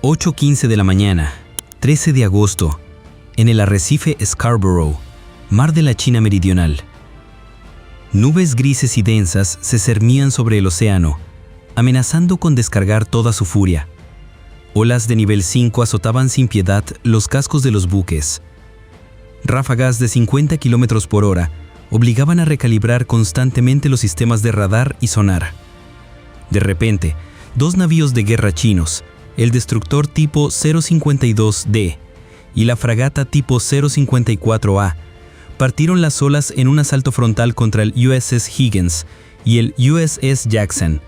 8:15 de la mañana, 13 de agosto, en el arrecife Scarborough, mar de la China Meridional. Nubes grises y densas se cernían sobre el océano, amenazando con descargar toda su furia. Olas de nivel 5 azotaban sin piedad los cascos de los buques. Ráfagas de 50 km por hora obligaban a recalibrar constantemente los sistemas de radar y sonar. De repente, dos navíos de guerra chinos, el destructor tipo 052D y la fragata tipo 054A, partieron las olas en un asalto frontal contra el USS Higgins y el USS Jackson,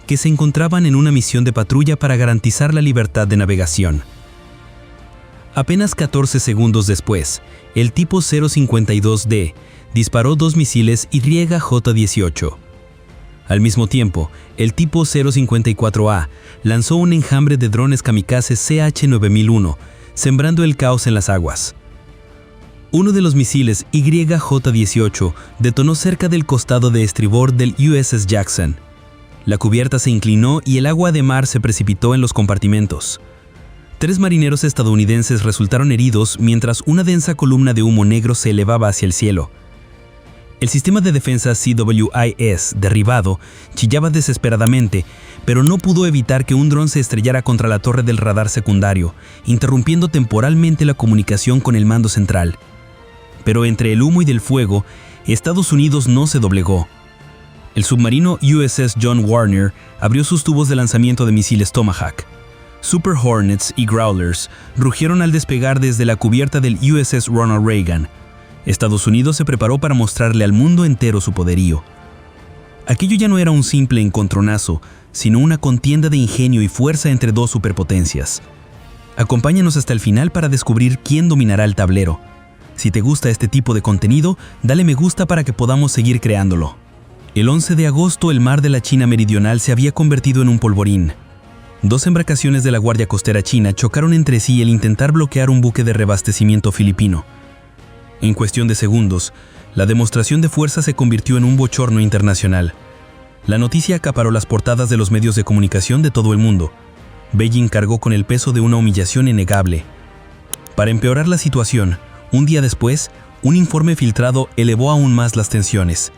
que se encontraban en una misión de patrulla para garantizar la libertad de navegación. Apenas 14 segundos después, el tipo 052D disparó dos misiles YJ-18. Al mismo tiempo, el tipo 054A lanzó un enjambre de drones kamikaze CH-9001, sembrando el caos en las aguas. Uno de los misiles YJ-18 detonó cerca del costado de estribor del USS Jackson. La cubierta se inclinó y el agua de mar se precipitó en los compartimentos. 3 marineros estadounidenses resultaron heridos mientras una densa columna de humo negro se elevaba hacia el cielo. El sistema de defensa CWIS, derribado, chillaba desesperadamente, pero no pudo evitar que un dron se estrellara contra la torre del radar secundario, interrumpiendo temporalmente la comunicación con el mando central. Pero entre el humo y del fuego, Estados Unidos no se doblegó. El submarino USS John Warner abrió sus tubos de lanzamiento de misiles Tomahawk. Super Hornets y Growlers rugieron al despegar desde la cubierta del USS Ronald Reagan. Estados Unidos se preparó para mostrarle al mundo entero su poderío. Aquello ya no era un simple encontronazo, sino una contienda de ingenio y fuerza entre dos superpotencias. Acompáñanos hasta el final para descubrir quién dominará el tablero. Si te gusta este tipo de contenido, dale me gusta para que podamos seguir creándolo. El 11 de agosto, el mar de la China Meridional se había convertido en un polvorín. Dos embarcaciones de la Guardia Costera China chocaron entre sí al intentar bloquear un buque de reabastecimiento filipino. En cuestión de segundos, la demostración de fuerza se convirtió en un bochorno internacional. La noticia acaparó las portadas de los medios de comunicación de todo el mundo. Beijing cargó con el peso de una humillación innegable. Para empeorar la situación, un día después, un informe filtrado elevó aún más las tensiones.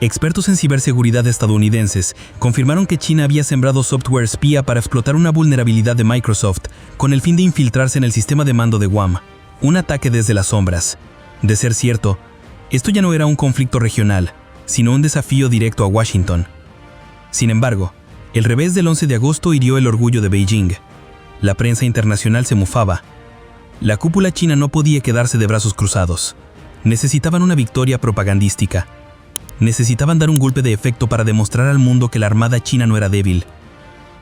Expertos en ciberseguridad estadounidenses confirmaron que China había sembrado software espía para explotar una vulnerabilidad de Microsoft con el fin de infiltrarse en el sistema de mando de Guam. Un ataque desde las sombras. De ser cierto, esto ya no era un conflicto regional, sino un desafío directo a Washington. Sin embargo, el revés del 11 de agosto hirió el orgullo de Beijing. La prensa internacional se mofaba. La cúpula china no podía quedarse de brazos cruzados. Necesitaban una victoria propagandística. Necesitaban dar un golpe de efecto para demostrar al mundo que la armada china no era débil.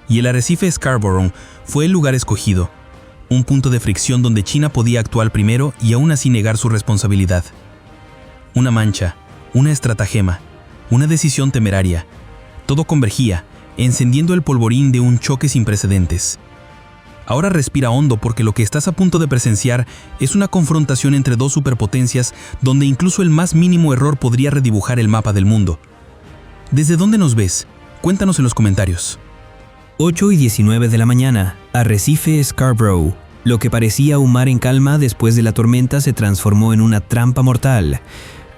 Y el arrecife Scarborough fue el lugar escogido. Un punto de fricción donde China podía actuar primero y aún así negar su responsabilidad. Una mancha, una estratagema, una decisión temeraria. Todo convergía, encendiendo el polvorín de un choque sin precedentes. Ahora respira hondo porque lo que estás a punto de presenciar es una confrontación entre dos superpotencias donde incluso el más mínimo error podría redibujar el mapa del mundo. ¿Desde dónde nos ves? Cuéntanos en los comentarios. 8:19 de la mañana, arrecife Scarborough. Lo que parecía un mar en calma después de la tormenta se transformó en una trampa mortal.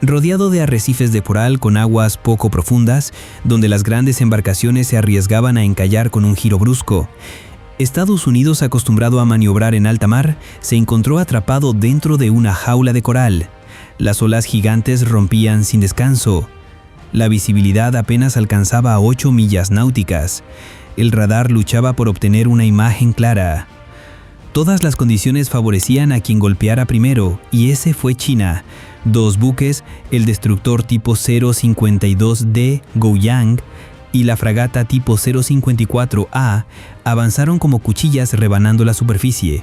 Rodeado de arrecifes de coral con aguas poco profundas, donde las grandes embarcaciones se arriesgaban a encallar con un giro brusco. Estados Unidos, acostumbrado a maniobrar en alta mar, se encontró atrapado dentro de una jaula de coral. Las olas gigantes rompían sin descanso. La visibilidad apenas alcanzaba a 8 millas náuticas. El radar luchaba por obtener una imagen clara. Todas las condiciones favorecían a quien golpeara primero, y ese fue China. Dos buques, el destructor tipo 052D Gouyang y la fragata tipo 054A, avanzaron como cuchillas rebanando la superficie.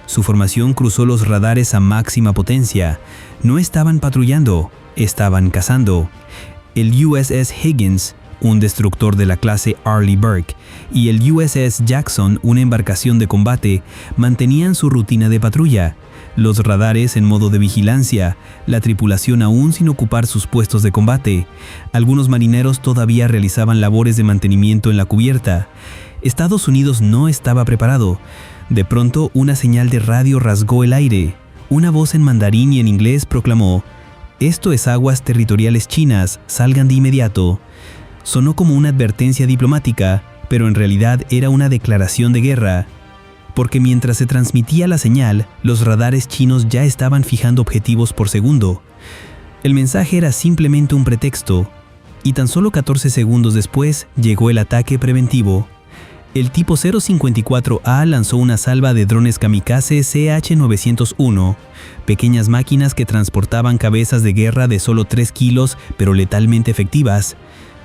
Su formación cruzó los radares a máxima potencia. No estaban patrullando, estaban cazando. El USS Higgins, un destructor de la clase Arleigh Burke, y el USS Jackson, una embarcación de combate, mantenían su rutina de patrulla. Los radares en modo de vigilancia, la tripulación aún sin ocupar sus puestos de combate. Algunos marineros todavía realizaban labores de mantenimiento en la cubierta. Estados Unidos no estaba preparado. De pronto, una señal de radio rasgó el aire. Una voz en mandarín y en inglés proclamó: «Esto es aguas territoriales chinas, salgan de inmediato». Sonó como una advertencia diplomática, pero en realidad era una declaración de guerra. Porque mientras se transmitía la señal, los radares chinos ya estaban fijando objetivos por segundo. El mensaje era simplemente un pretexto, y tan solo 14 segundos después llegó el ataque preventivo. El tipo 054A lanzó una salva de drones kamikaze CH-901, pequeñas máquinas que transportaban cabezas de guerra de solo 3 kilos, pero letalmente efectivas.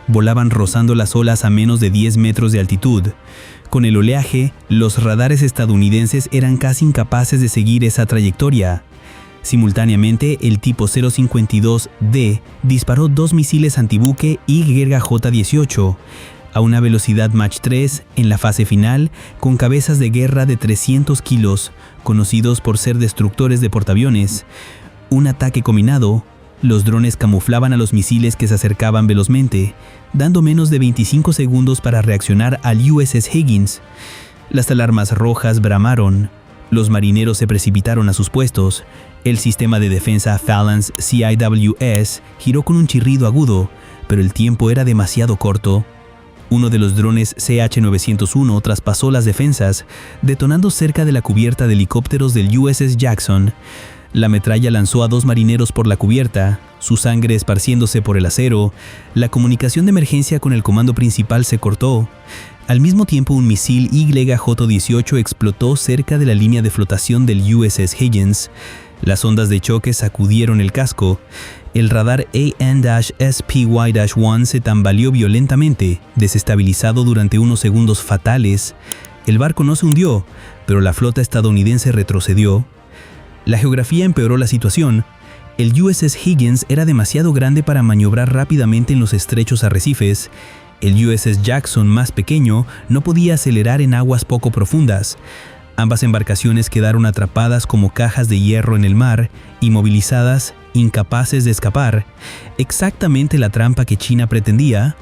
Volaban rozando las olas a menos de 10 metros de altitud. Con el oleaje, los radares estadounidenses eran casi incapaces de seguir esa trayectoria. Simultáneamente, el tipo 052D disparó 2 misiles antibuque YJ-18 a una velocidad Mach 3 en la fase final, con cabezas de guerra de 300 kilos, conocidos por ser destructores de portaaviones. Un ataque combinado. Los drones camuflaban a los misiles que se acercaban velozmente, dando menos de 25 segundos para reaccionar al USS Higgins. Las alarmas rojas bramaron. Los marineros se precipitaron a sus puestos. El sistema de defensa Phalanx CIWS giró con un chirrido agudo, pero el tiempo era demasiado corto. Uno de los drones CH-901 traspasó las defensas, detonando cerca de la cubierta de helicópteros del USS Jackson. La metralla lanzó a 2 marineros por la cubierta, su sangre esparciéndose por el acero. La comunicación de emergencia con el comando principal se cortó. Al mismo tiempo, un misil YJ-18 explotó cerca de la línea de flotación del USS Higgins. Las ondas de choque sacudieron el casco. El radar AN-SPY-1 se tambaleó violentamente, desestabilizado durante unos segundos fatales. El barco no se hundió, pero la flota estadounidense retrocedió. La geografía empeoró la situación. El USS Higgins era demasiado grande para maniobrar rápidamente en los estrechos arrecifes. El USS Jackson, más pequeño, no podía acelerar en aguas poco profundas. Ambas embarcaciones quedaron atrapadas como cajas de hierro en el mar, inmovilizadas, incapaces de escapar. Exactamente la trampa que China pretendía.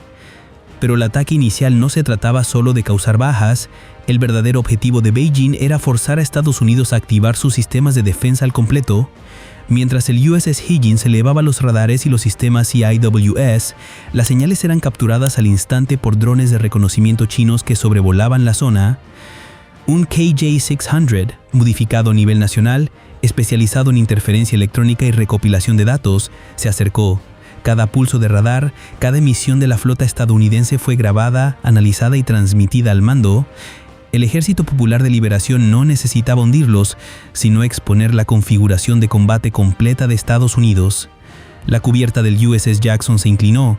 Pero el ataque inicial no se trataba solo de causar bajas. El verdadero objetivo de Beijing era forzar a Estados Unidos a activar sus sistemas de defensa al completo. Mientras el USS Higgins elevaba los radares y los sistemas CIWS, las señales eran capturadas al instante por drones de reconocimiento chinos que sobrevolaban la zona. Un KJ-600, modificado a nivel nacional, especializado en interferencia electrónica y recopilación de datos, se acercó. Cada pulso de radar, cada emisión de la flota estadounidense fue grabada, analizada y transmitida al mando. El Ejército Popular de Liberación no necesitaba hundirlos, sino exponer la configuración de combate completa de Estados Unidos. La cubierta del USS Jackson se inclinó,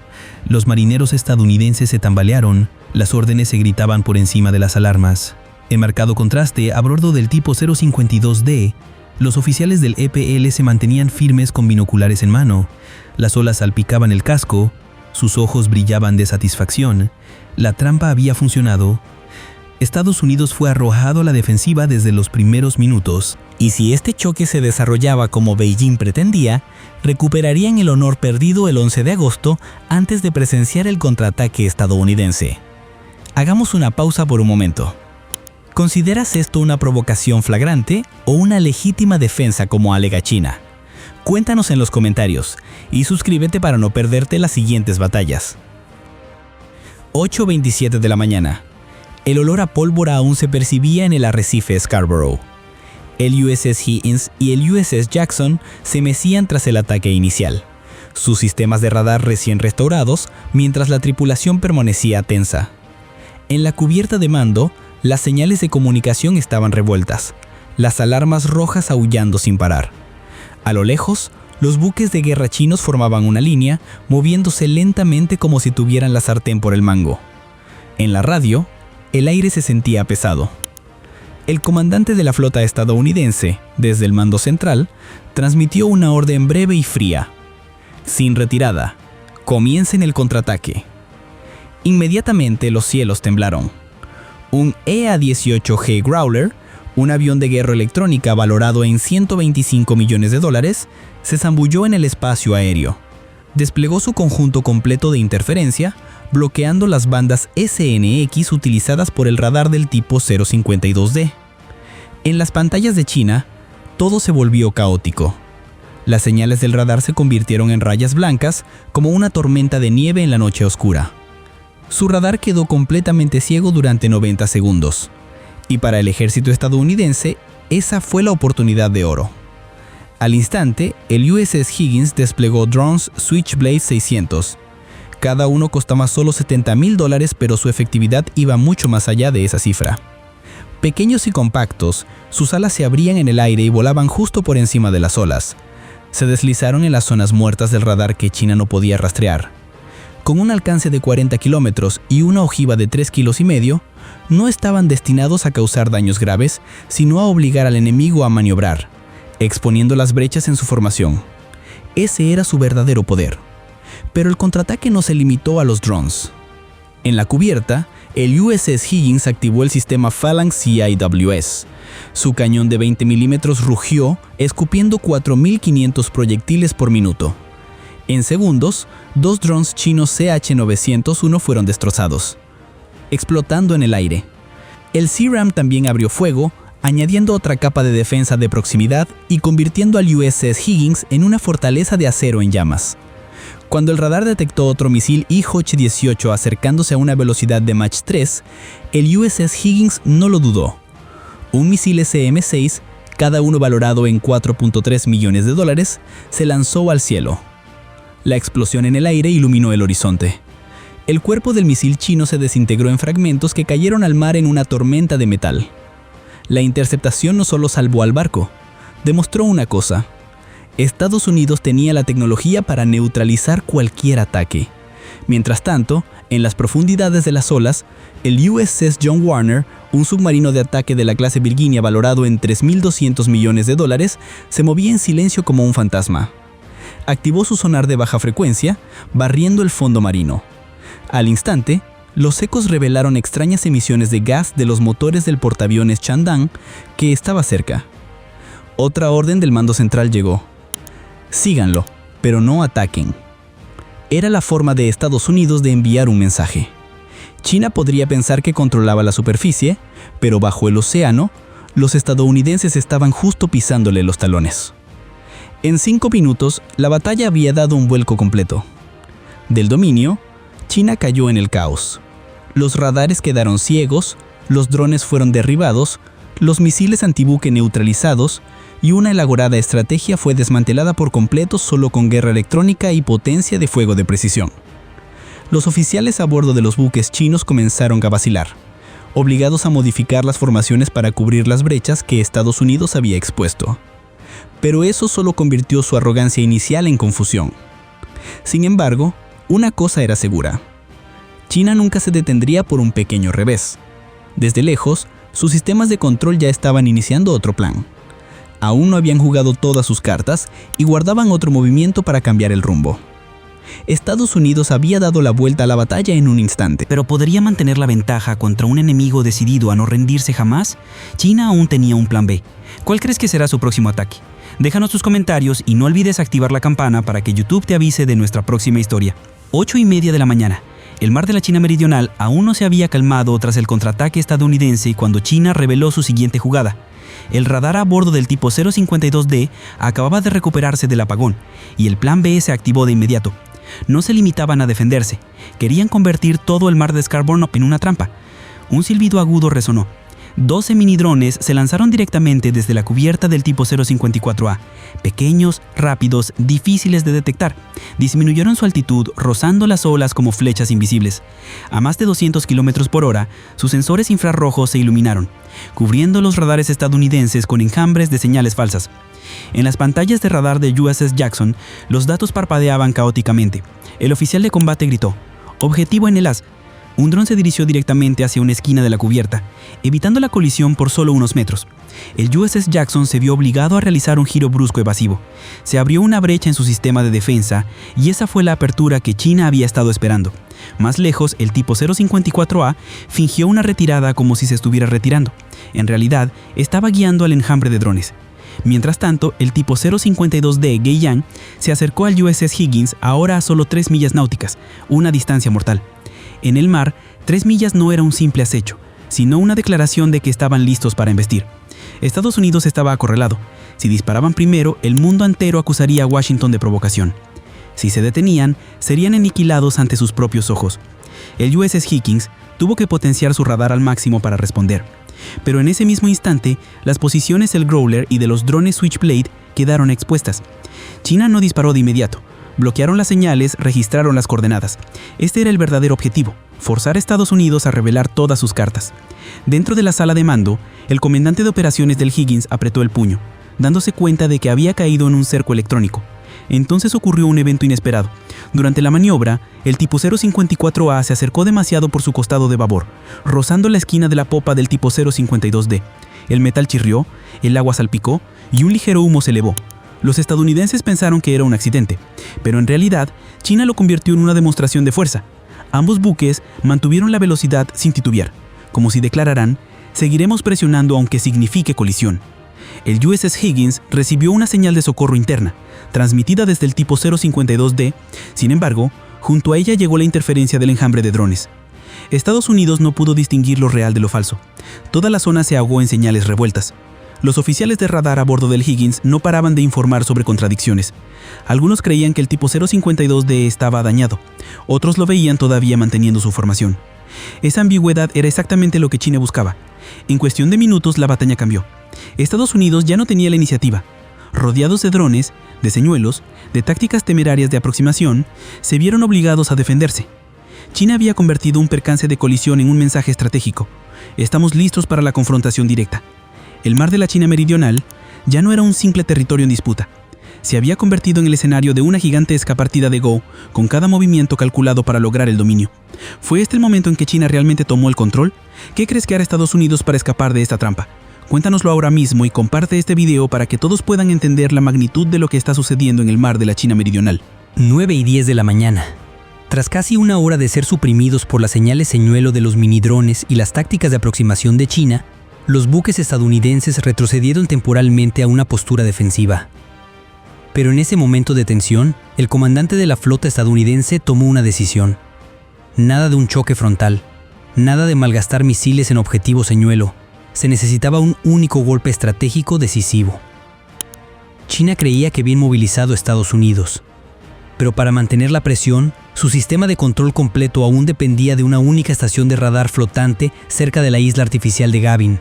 los marineros estadounidenses se tambalearon, las órdenes se gritaban por encima de las alarmas. En marcado contraste, a bordo del tipo 052D, los oficiales del EPL se mantenían firmes con binoculares en mano. Las olas salpicaban el casco, sus ojos brillaban de satisfacción. La trampa había funcionado. Estados Unidos fue arrojado a la defensiva desde los primeros minutos. Y si este choque se desarrollaba como Beijing pretendía, recuperarían el honor perdido el 11 de agosto antes de presenciar el contraataque estadounidense. Hagamos una pausa por un momento. ¿Consideras esto una provocación flagrante o una legítima defensa como alega China? Cuéntanos en los comentarios y suscríbete para no perderte las siguientes batallas. 8:27 de la mañana. El olor a pólvora aún se percibía en el arrecife Scarborough. El USS Higgins y el USS Jackson se mecían tras el ataque inicial, sus sistemas de radar recién restaurados, mientras la tripulación permanecía tensa. En la cubierta de mando, las señales de comunicación estaban revueltas, las alarmas rojas aullando sin parar. A lo lejos, los buques de guerra chinos formaban una línea, moviéndose lentamente como si tuvieran la sartén por el mango. En la radio, el aire se sentía pesado. El comandante de la flota estadounidense, desde el mando central, transmitió una orden breve y fría. Sin retirada, comiencen el contraataque. Inmediatamente los cielos temblaron. Un EA-18G Growler, un avión de guerra electrónica valorado en $125 millones, se zambulló en el espacio aéreo. Desplegó su conjunto completo de interferencia, bloqueando las bandas SNX utilizadas por el radar del tipo 052D. En las pantallas de China, todo se volvió caótico. Las señales del radar se convirtieron en rayas blancas como una tormenta de nieve en la noche oscura. Su radar quedó completamente ciego durante 90 segundos. Y para el ejército estadounidense, esa fue la oportunidad de oro. Al instante, el USS Higgins desplegó drones Switchblade 600. Cada uno costaba solo $70,000, pero su efectividad iba mucho más allá de esa cifra. Pequeños y compactos, sus alas se abrían en el aire y volaban justo por encima de las olas. Se deslizaron en las zonas muertas del radar que China no podía rastrear. Con un alcance de 40 kilómetros y una ojiva de 3,5 kilos, no estaban destinados a causar daños graves, sino a obligar al enemigo a maniobrar, exponiendo las brechas en su formación. Ese era su verdadero poder. Pero el contraataque no se limitó a los drones. En la cubierta, el USS Higgins activó el sistema Phalanx CIWS. Su cañón de 20 milímetros rugió, escupiendo 4.500 proyectiles por minuto. En segundos, 2 drones chinos CH-901 fueron destrozados, explotando en el aire. El CRAM también abrió fuego, añadiendo otra capa de defensa de proximidad y convirtiendo al USS Higgins en una fortaleza de acero en llamas. Cuando el radar detectó otro misil IH-18 acercándose a una velocidad de Mach 3, el USS Higgins no lo dudó. Un misil SM-6, cada uno valorado en $4.3 millones, se lanzó al cielo. La explosión en el aire iluminó el horizonte. El cuerpo del misil chino se desintegró en fragmentos que cayeron al mar en una tormenta de metal. La interceptación no solo salvó al barco, demostró una cosa: Estados Unidos tenía la tecnología para neutralizar cualquier ataque. Mientras tanto, en las profundidades de las olas, el USS John Warner, un submarino de ataque de la clase Virginia valorado en $3.200 millones, se movía en silencio como un fantasma. Activó su sonar de baja frecuencia, barriendo el fondo marino. Al instante, los ecos revelaron extrañas emisiones de gas de los motores del portaaviones Chandang, que estaba cerca. Otra orden del mando central llegó: síganlo, pero no ataquen. Era la forma de Estados Unidos de enviar un mensaje. China podría pensar que controlaba la superficie, pero bajo el océano, los estadounidenses estaban justo pisándole los talones. En 5 minutos, la batalla había dado un vuelco completo. Del dominio, China cayó en el caos. Los radares quedaron ciegos, los drones fueron derribados, los misiles antibuque neutralizados, y una elaborada estrategia fue desmantelada por completo solo con guerra electrónica y potencia de fuego de precisión. Los oficiales a bordo de los buques chinos comenzaron a vacilar, obligados a modificar las formaciones para cubrir las brechas que Estados Unidos había expuesto. Pero eso solo convirtió su arrogancia inicial en confusión. Sin embargo, una cosa era segura: China nunca se detendría por un pequeño revés. Desde lejos, sus sistemas de control ya estaban iniciando otro plan. Aún no habían jugado todas sus cartas y guardaban otro movimiento para cambiar el rumbo. Estados Unidos había dado la vuelta a la batalla en un instante. ¿Pero podría mantener la ventaja contra un enemigo decidido a no rendirse jamás? China aún tenía un plan B. ¿Cuál crees que será su próximo ataque? Déjanos tus comentarios y no olvides activar la campana para que YouTube te avise de nuestra próxima historia. 8:30 de la mañana. El mar de la China Meridional aún no se había calmado tras el contraataque estadounidense cuando China reveló su siguiente jugada. El radar a bordo del tipo 052D acababa de recuperarse del apagón y el plan B se activó de inmediato. No se limitaban a defenderse, querían convertir todo el mar de Scarborough en una trampa. Un silbido agudo resonó. 12 minidrones se lanzaron directamente desde la cubierta del tipo 054A. Pequeños, rápidos, difíciles de detectar. Disminuyeron su altitud, rozando las olas como flechas invisibles. A más de 200 km por hora, sus sensores infrarrojos se iluminaron, cubriendo los radares estadounidenses con enjambres de señales falsas. En las pantallas de radar de USS Jackson, los datos parpadeaban caóticamente. El oficial de combate gritó: «Objetivo en el as». Un dron se dirigió directamente hacia una esquina de la cubierta, evitando la colisión por solo unos metros. El USS Jackson se vio obligado a realizar un giro brusco evasivo. Se abrió una brecha en su sistema de defensa y esa fue la apertura que China había estado esperando. Más lejos, el tipo 054A fingió una retirada como si se estuviera retirando. En realidad, estaba guiando al enjambre de drones. Mientras tanto, el tipo 052D Guiyang se acercó al USS Higgins, ahora a solo 3 millas náuticas, una distancia mortal. En el mar, 3 millas no era un simple acecho, sino una declaración de que estaban listos para embestir. Estados Unidos estaba acorralado. Si disparaban primero, el mundo entero acusaría a Washington de provocación. Si se detenían, serían aniquilados ante sus propios ojos. El USS Higgins tuvo que potenciar su radar al máximo para responder. Pero en ese mismo instante, las posiciones del Growler y de los drones Switchblade quedaron expuestas. China no disparó de inmediato. Bloquearon las señales, registraron las coordenadas. Este era el verdadero objetivo, forzar a Estados Unidos a revelar todas sus cartas. Dentro de la sala de mando, el comandante de operaciones del Higgins apretó el puño, dándose cuenta de que había caído en un cerco electrónico. Entonces ocurrió un evento inesperado. Durante la maniobra, el tipo 054A se acercó demasiado por su costado de babor, rozando la esquina de la popa del tipo 052D. El metal chirrió, el agua salpicó y un ligero humo se elevó. Los estadounidenses pensaron que era un accidente, pero en realidad, China lo convirtió en una demostración de fuerza. Ambos buques mantuvieron la velocidad sin titubear, como si declararan: seguiremos presionando aunque signifique colisión. El USS Higgins recibió una señal de socorro interna, transmitida desde el tipo 052D. Sin embargo, junto a ella llegó la interferencia del enjambre de drones. Estados Unidos no pudo distinguir lo real de lo falso. Toda la zona se ahogó en señales revueltas. Los oficiales de radar a bordo del Higgins no paraban de informar sobre contradicciones. Algunos creían que el tipo 052D estaba dañado, otros lo veían todavía manteniendo su formación. Esa ambigüedad era exactamente lo que China buscaba. En cuestión de minutos la batalla cambió. Estados Unidos ya no tenía la iniciativa. Rodeados de drones, de señuelos, de tácticas temerarias de aproximación, se vieron obligados a defenderse. China había convertido un percance de colisión en un mensaje estratégico. Estamos listos para la confrontación directa. El mar de la China Meridional ya no era un simple territorio en disputa. Se había convertido en el escenario de una gigantesca partida de Go, con cada movimiento calculado para lograr el dominio. ¿Fue este el momento en que China realmente tomó el control? ¿Qué crees que hará Estados Unidos para escapar de esta trampa? Cuéntanoslo ahora mismo y comparte este video para que todos puedan entender la magnitud de lo que está sucediendo en el mar de la China Meridional. 9:10 de la mañana. Tras casi una hora de ser suprimidos por las señales señuelo de los minidrones y las tácticas de aproximación de China, los buques estadounidenses retrocedieron temporalmente a una postura defensiva. Pero en ese momento de tensión, el comandante de la flota estadounidense tomó una decisión. Nada de un choque frontal, nada de malgastar misiles en objetivo señuelo. Se necesitaba un único golpe estratégico decisivo. China creía que había movilizado a Estados Unidos, pero para mantener la presión, su sistema de control completo aún dependía de una única estación de radar flotante cerca de la isla artificial de Gavin.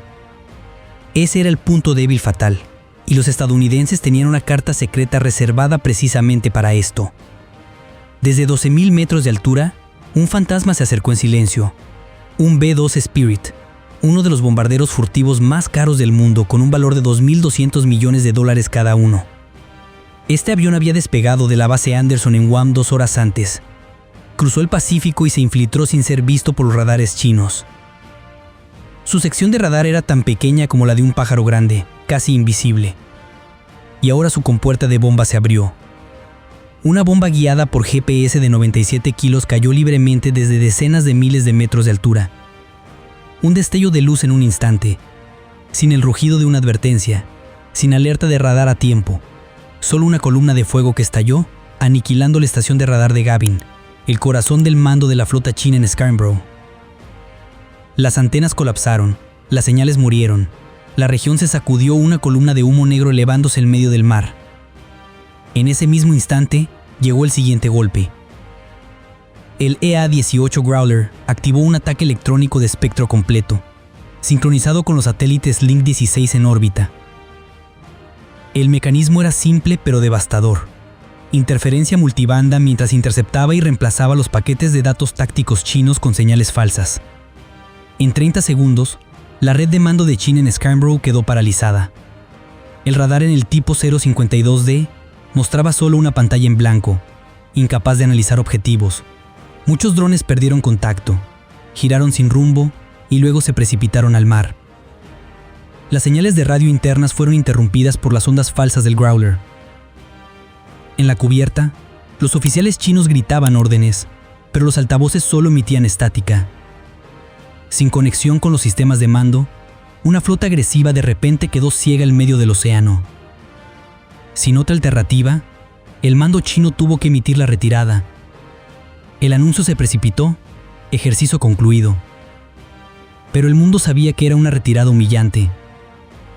Ese era el punto débil fatal, y los estadounidenses tenían una carta secreta reservada precisamente para esto. Desde 12.000 metros de altura, un fantasma se acercó en silencio, un B-2 Spirit, uno de los bombarderos furtivos más caros del mundo con un valor de $2.200 millones cada uno. Este avión había despegado de la base Anderson en Guam 2 horas antes. Cruzó el Pacífico y se infiltró sin ser visto por los radares chinos. Su sección de radar era tan pequeña como la de un pájaro grande, casi invisible. Y ahora su compuerta de bomba se abrió. Una bomba guiada por GPS de 97 kilos cayó libremente desde decenas de miles de metros de altura. Un destello de luz en un instante, sin el rugido de una advertencia, sin alerta de radar a tiempo, solo una columna de fuego que estalló, aniquilando la estación de radar de Gavin, el corazón del mando de la flota china en Scarborough. Las antenas colapsaron, las señales murieron, la región se sacudió una columna de humo negro elevándose en medio del mar. En ese mismo instante, llegó el siguiente golpe. El EA-18 Growler activó un ataque electrónico de espectro completo, sincronizado con los satélites Link 16 en órbita. El mecanismo era simple pero devastador. Interferencia multibanda mientras interceptaba y reemplazaba los paquetes de datos tácticos chinos con señales falsas. En 30 segundos, la red de mando de China en Scarborough quedó paralizada. El radar en el tipo 052D mostraba solo una pantalla en blanco, incapaz de analizar objetivos. Muchos drones perdieron contacto, giraron sin rumbo y luego se precipitaron al mar. Las señales de radio internas fueron interrumpidas por las ondas falsas del Growler. En la cubierta, los oficiales chinos gritaban órdenes, pero los altavoces solo emitían estática. Sin conexión con los sistemas de mando, una flota agresiva de repente quedó ciega en medio del océano. Sin otra alternativa, el mando chino tuvo que emitir la retirada. El anuncio se precipitó, Ejercicio concluido. Pero el mundo sabía que era una retirada humillante.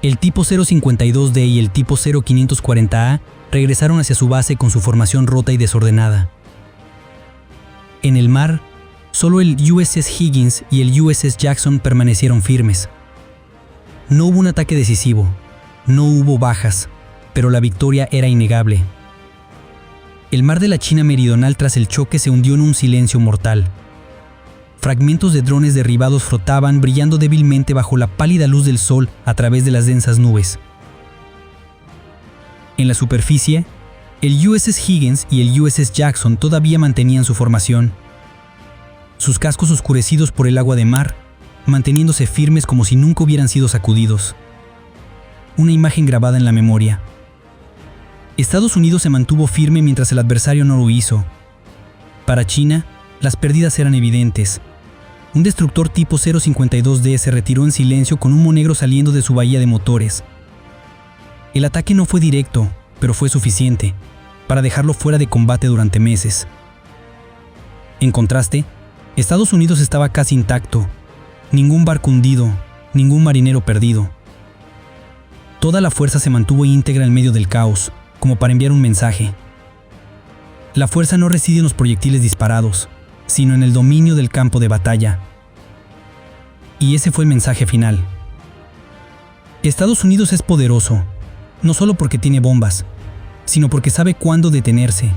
El tipo 052D y el tipo 0540A regresaron hacia su base con su formación rota y desordenada. En el mar, solo el USS Higgins y el USS Jackson permanecieron firmes. No hubo un ataque decisivo, no hubo bajas, pero la victoria era innegable. El mar de la China Meridional tras el choque se hundió en un silencio mortal. Fragmentos de drones derribados flotaban brillando débilmente bajo la pálida luz del sol a través de las densas nubes. En la superficie, el USS Higgins y el USS Jackson todavía mantenían su formación. Sus cascos oscurecidos por el agua de mar, manteniéndose firmes como si nunca hubieran sido sacudidos. Una imagen grabada en la memoria. Estados Unidos se mantuvo firme mientras el adversario no lo hizo. Para China, las pérdidas eran evidentes. Un destructor tipo 052D se retiró en silencio con humo negro saliendo de su bahía de motores. El ataque no fue directo, pero fue suficiente para dejarlo fuera de combate durante meses. En contraste, Estados Unidos estaba casi intacto. Ningún barco hundido, ningún marinero perdido. Toda la fuerza se mantuvo íntegra en medio del caos, como para enviar un mensaje. La fuerza no reside en los proyectiles disparados, sino en el dominio del campo de batalla. Y ese fue el mensaje final. Estados Unidos es poderoso, no solo porque tiene bombas, sino porque sabe cuándo detenerse.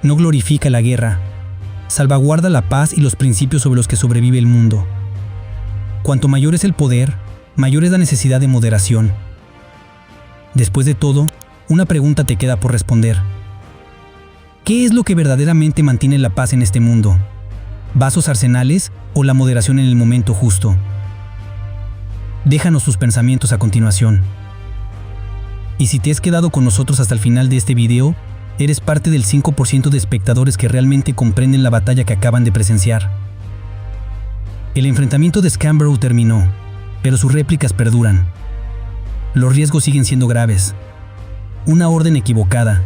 No glorifica la guerra, salvaguarda la paz y los principios sobre los que sobrevive el mundo. Cuanto mayor es el poder, mayor es la necesidad de moderación. Después de todo, una pregunta te queda por responder. ¿Qué es lo que verdaderamente mantiene la paz en este mundo? ¿Vasos arsenales o la moderación en el momento justo? Déjanos tus pensamientos a continuación. Y si te has quedado con nosotros hasta el final de este video, eres parte del 5% de espectadores que realmente comprenden la batalla que acaban de presenciar. El enfrentamiento de Scarborough terminó, pero sus réplicas perduran. Los riesgos siguen siendo graves. Una orden equivocada,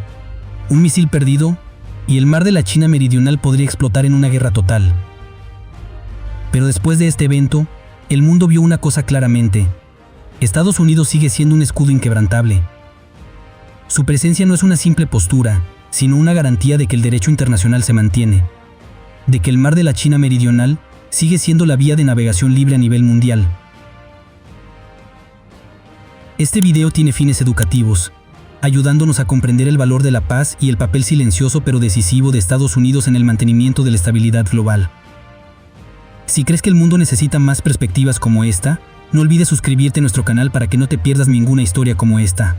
un misil perdido y el mar de la China Meridional podría explotar en una guerra total. Pero después de este evento, el mundo vio una cosa claramente. Estados Unidos sigue siendo un escudo inquebrantable. Su presencia no es una simple postura, sino una garantía de que el derecho internacional se mantiene, de que el mar de la China Meridional sigue siendo la vía de navegación libre a nivel mundial. Este video tiene fines educativos, ayudándonos a comprender el valor de la paz y el papel silencioso pero decisivo de Estados Unidos en el mantenimiento de la estabilidad global. Si crees que el mundo necesita más perspectivas como esta, no olvides suscribirte a nuestro canal para que no te pierdas ninguna historia como esta.